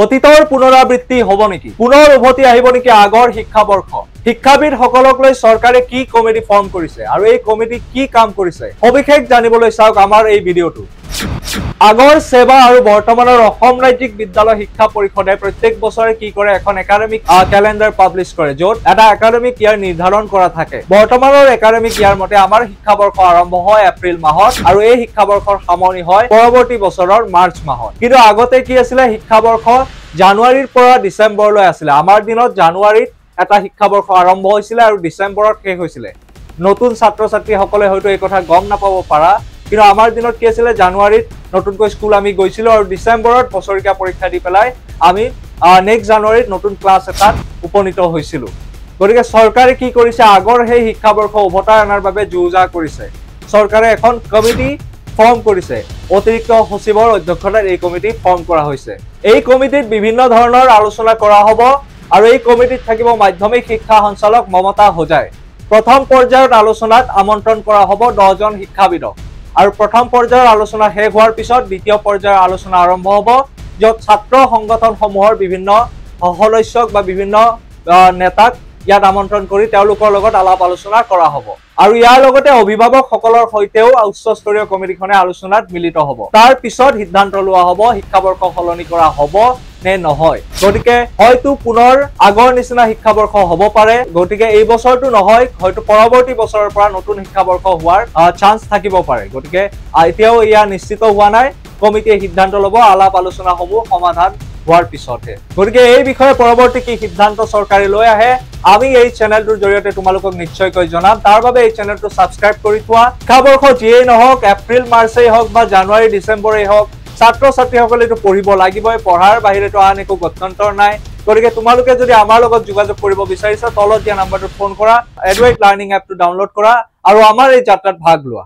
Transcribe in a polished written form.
অতীতৰ পুনৰাবৃত্তি হ'ব নেকি? পুনৰ উভতি আহিব নেকি আগৰ শিক্ষাবৰ্ষ? শিক্ষাবিদসকলক লৈ চৰকাৰে কি কমিটি ফৰ্ম কৰিছে আৰু এই কমিটি কি কাম কৰিছে সবিশেষ জানিবলৈ চাওক আমাৰ এই ভিডিঅ'টো। আগৰ সেৱা আৰু বৰ্তমানৰ অসম ৰাজ্যিক বিদ্যালয় শিক্ষা পৰিষদে প্ৰত্যেক বছৰে কি কৰে এখন একাডেমিক ক্যালেন্ডাৰ পাব্লিছ কৰে, য'ত এটা একাডেমিক ইয়াৰ নিৰ্ধাৰণ কৰা থাকে। বৰ্তমানৰ একাডেমিক ইয়াৰ মতে আমাৰ শিক্ষাবৰ্ষ আৰম্ভ হয় এপ্ৰিল মাহত আৰু এই শিক্ষাবৰ্ষৰ সামৰণি হয় পৰৱৰ্তী বছৰৰ মাৰ্চ মাহত। কিন্তু আগতে কি আছিলে, শিক্ষাবৰ্ষ জানুৱাৰীৰ পৰা ডিচেম্বৰলৈ আছিলে। আমাৰ দিনত জানুৱাৰীত এটা শিক্ষাবৰ্ষ আৰম্ভ হৈছিলে আৰু ডিচেম্বৰত শেষ হৈছিলে। নতুন ছাত্ৰ ছাত্ৰীসকলে হয়তো এই কথা গম নাপাব পাৰা, কিন্তু আমাৰ দিনত কি আছিলে, জানুৱাৰীত নতুনকৈ স্কুল আমি গৈছিলো আৰু ডিচেম্বৰত বছৰীয়া পৰীক্ষা দি পেলাই আমি নেক্সট জানুৱাৰীত নতুন ক্লাছ এটাত উপনীত হৈছিলো। গতিকে চৰকাৰে কি কৰিছে, আগৰ সেই শিক্ষাবৰ্ষ উভতাই অনাৰ বাবে যো-জা কৰিছে। চৰকাৰে এখন কমিটি ফৰ্ম কৰিছে, অতিৰিক্ত সচিবৰ অধ্যক্ষতাত এই কমিটি ফৰ্ম কৰা হৈছে। এই কমিটিত বিভিন্ন ধৰণৰ আলোচনা কৰা হ'ব আৰু এই কমিটিত থাকিব মাধ্যমিক শিক্ষা সঞ্চালক মমতা হোজাই। প্ৰথম পৰ্যায়ত আলোচনাত আমন্ত্ৰণ কৰা হ'ব 10 জন শিক্ষাবিদক আৰু প্ৰথম পৰ্যায়ৰ আলোচনা শেষ হোৱাৰ পিছত দ্বিতীয় পৰ্যায়ৰ আলোচনা আৰম্ভ হ'ব, য'ত ছাত্ৰ সংগঠনসমূহৰ বিভিন্ন সদস্যক বা বিভিন্ন নেতাক ইয়াত আমন্ত্ৰণ কৰি তেওঁলোকৰ লগত আলাপ আলোচনা কৰা হ'ব আৰু ইয়াৰ লগতে অভিভাৱকসকলৰ সৈতেও উচ্চস্তৰীয় কমিটিখনে আলোচনাত মিলিত হ'ব। তাৰ পিছত সিদ্ধান্ত লোৱা হ'ব শিক্ষাবৰ্ষ সলনি কৰা হ'ব নে নহয়। গতিকে হয়তো পুনৰ আগৰ নিচিনা শিক্ষাবৰ্ষ হ'ব পাৰে। গতিকে এই বছৰটো নহয়, হয়তো পৰৱৰ্তী বছৰৰ পৰা নতুন শিক্ষাবৰ্ষ হোৱাৰ চান্স থাকিব পাৰে। গতিকে এতিয়াও ইয়া নিশ্চিত হোৱা নাই। কমিটিয়ে সিদ্ধান্ত ল'ব আলাপ আলোচনাসমূহ সমাধান হোৱাৰ পিছতহে। গতিকে এই বিষয়ে পৰৱৰ্তী কি সিদ্ধান্ত চৰকাৰে লৈ আহে আমি এই চেনেলটোৰ জৰিয়তে তোমালোকক নিশ্চয়কৈ জনাম। তাৰ বাবে এই চেনেলটো ছাবস্ক্ৰাইব কৰি থোৱা। শিক্ষাবৰ্ষ যিয়েই নহওক, এপ্ৰিল মাৰ্চেই হওক বা জানুৱাৰী ডিচেম্বৰেই হওক, ছাত্ৰ ছাত্ৰীসকলেতো পঢ়িব লাগিবই। পঢ়াৰ বাহিৰেতো আন একো গত্যন্তৰ নাই। গতিকে তোমালোকে যদি আমাৰ লগত যোগাযোগ কৰিব বিচাৰিছা, তলত দিয়া নাম্বাৰটোত ফোন কৰা, এডুৱেট লাৰ্ণিং এপটো ডাউনলোড কৰা আৰু আমাৰ এই যাত্ৰাত ভাগ লোৱা।